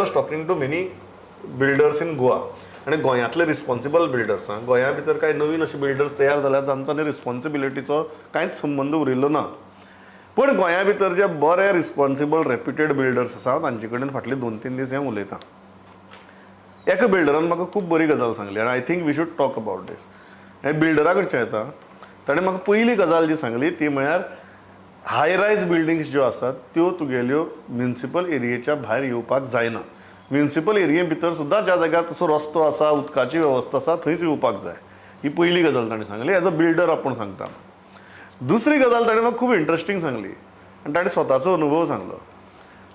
Was talking to many builders in Goa आणि गोंयांतले responsible builders गोंया भितर कांय नवीन अशे बिल्डर्स तयार जाल्यात तांचो आनी रिस्पॉन्सिबिलिटीचो कांयच संबंद उरिल्लो ना. पण गोंया भितर जे बरे रिस्पॉन्सिबल रेप्युटेड बिल्डर्स आसा तांचे कडेन फाटले 2-3 दीस हांव उलयतां. एका बिल्डरान म्हाका खूब बरी गजाल सांगली आनी I think we should talk about this. हें बिल्डरा कडच्यान येता. ताणें म्हाका पयली गजाल जी सांगली ती म्हळ्यार हाय रायज बिल्डिंग्स ज्यो आसात त्यो तुगेल्यो म्युनिसिपल एरियेच्या भायर येवपाक जायना. म्युनिसिपल एरिये भितर सुद्दां ज्या जाग्यार तसो रस्तो आसा उदकाची वेवस्था आसा थंयच येवपाक जाय. ही पयली गजाल ताणें सांगली. एज अ बिल्डर आपूण सांगता. दुसरी गजाल ताणें म्हाका खूब इंट्रस्टींग सांगली आनी ताणें स्वताचो अनुभव सांगलो.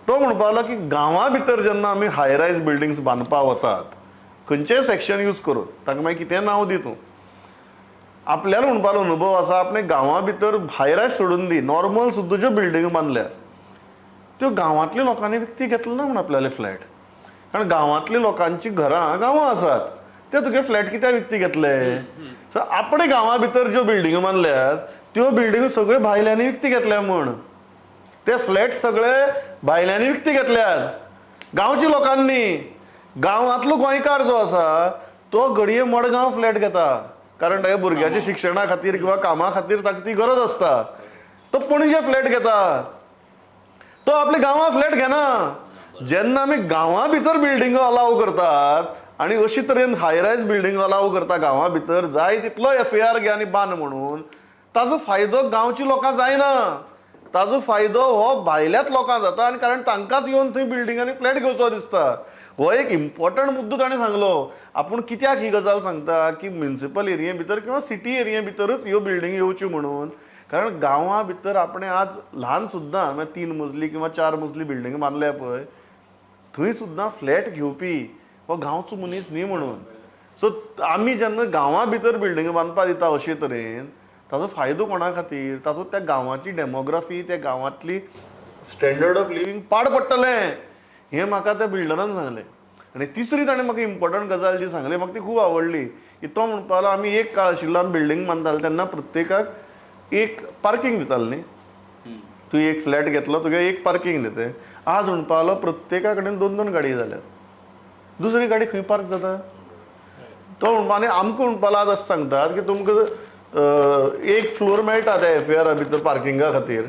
तो म्हणपा लागलो की गांवां भितर जेन्ना आमी हाय रायज बिल्डिंग्स बांदपाक वतात खंयचेंय सेक्शन यूज करून ताका मागीर कितें नांव दी तूं आपल्याला म्हणपाचो अनुभव आसा आपणे गांवां भितर हाय रायज सोडून दी नॉर्मल सुद्दां ज्यो बिल्डिंग बांदल्यात त्यो गांवांतल्या लोकांनी विकती घेतले ना म्हण आपल्याले फ्लॅट. कारण गांवांतल्या लोकांची घरां गांवां आसात ते तुगे फ्लॅट कित्याक विकती घेतले. सो आपणे गांवां भितर ज्यो बिल्डिंगो बांदल्यात त्यो बिल्डिंगो सगळ्यो भायल्यांनी विकती घेतल्या म्हण. ते फ्लॅट सगळे भायल्यांनी विकती घेतल्यात गांवच्या लोकांनी. गांवांतलो गोंयकार जो आसा तो घडये मडगांव फ्लॅट घेता कारण ताच्या भुरग्याच्या शिक्षणा खातीर किंवा कामा खातीर ताका ती गरज आसता. तो पणजे फ्लॅट घेता. तो आपल्या गांवां फ्लॅट घेना. जेन्ना आमी गांवां भितर बिल्डिंगो अलाव करतात आनी अशे तरेन हाय रायज बिल्डिंगो अलाव करता गांवां भितर जाय तितलो FAR घे आनी बांद म्हणून ताजो फायदो गांवच्या लोकांक जायना. ताजो फायदो हो भायल्याच लोकांक जाता आनी कारण तांकांच येवन थंय बिल्डिंगांनी फ्लॅट घेवचो दिसता. हो एक इम्पॉर्टंट मुद्दो ताणें सांगलो. आपूण कित्याक ही गजाल सांगता की म्युनिसिपल एरिये भितर किंवा सिटी एरिये भितरच ह्यो बिल्डिंग येवच्यो म्हणून. कारण गांवां भितर आपणे आज ल्हान सुद्दां 3 मजली किंवा 4 मजली बिल्डिंग बांदल्या पळय थंय सुद्दां फ्लॅट घेवपी हो गांवचो मनीस न्ही म्हणून. सो आमी जेन्ना गांवां भितर बिल्डिंग बांदपाक दिता अशे तरेन ताजो फायदो कोणा खातीर ताजो त्या गांवाची डेमोग्राफी त्या गांवांतली स्टँडर्ड ऑफ लिव्हिंग पाड पडटलें हें म्हाका त्या बिल्डरान सांगलें. आनी तिसरी ताणें म्हाका इम्पॉर्टंट गजाल जी सांगली म्हाका ती खूब आवडली की तो म्हणपाक लागलो आमी एक काळ आशिल्लो आमी बिल्डींग बांदताले तेन्ना प्रत्येकाक एक पार्किंग दितालें न्ही. तूं एक फ्लॅट घेतलो तुगे एक पार्किंग दिते. आज म्हणपाक लागलो प्रत्येका कडेन 2-2 गाडयो जाल्यात. दुसरी गाडी खंय पार्क जाता. तो म्हणपा आनी आमकां म्हणपाक लागलो आज अशें सांगतात की तुमकां एक फ्लोर मेळटा त्या FAR भितर पार्किंगा खातीर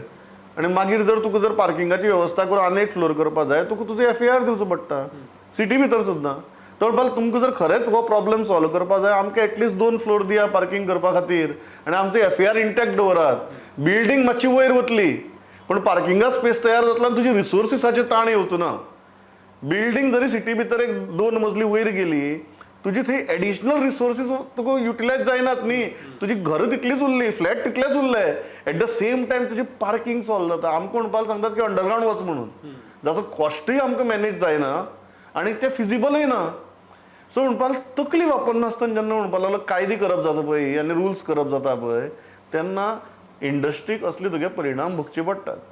आनी मागीर जर तुका जर पार्किंगाची वेवस्था करून आनी एक फ्लोर करपाक जाय तुका तुजो FAR दिवचो पडटा सिटी भितर सुद्दां. तो म्हणपाक तुमकां जर खरेंच हो प्रॉब्लेम सॉल्व करपाक जाय आमकां एटलिस्ट 2 फ्लोर दिया पार्किंग करपा खातीर आनी आमचो FAR इंटॅक्ट दवरात. बिल्डींग मातशी वयर वतली पण पार्किंगा स्पेस तयार जातलो आनी तुजी रिसोर्सीसाचे ताण येवचो ना. बिल्डींग जरी सिटी भितर एक 2 मजली वयर गेली तुजी थंय एडिशनल रिसोर्सीस तुका युटिलायज जायनात न्ही. तुजी घर तितलीच उरली फ्लॅट तितलेच उरले एट द सेम टायम तुजी पार्किंग सॉल्व जाता. आमकां म्हणपाक सांगतात की अंडरग्रावंड वच म्हणून जाचो कॉस्टूय आमकां मॅनेज जायना आनी ते फिजिबलूय ना. सो म्हणपाक तकली वापरनासतना जेन्ना म्हणपाक लागलो कायदे करप जाता पळय आनी रुल्स करप जाता पळय तेन्ना इंडस्ट्रीक असले तुगे परिणाम भोगचे पडटात.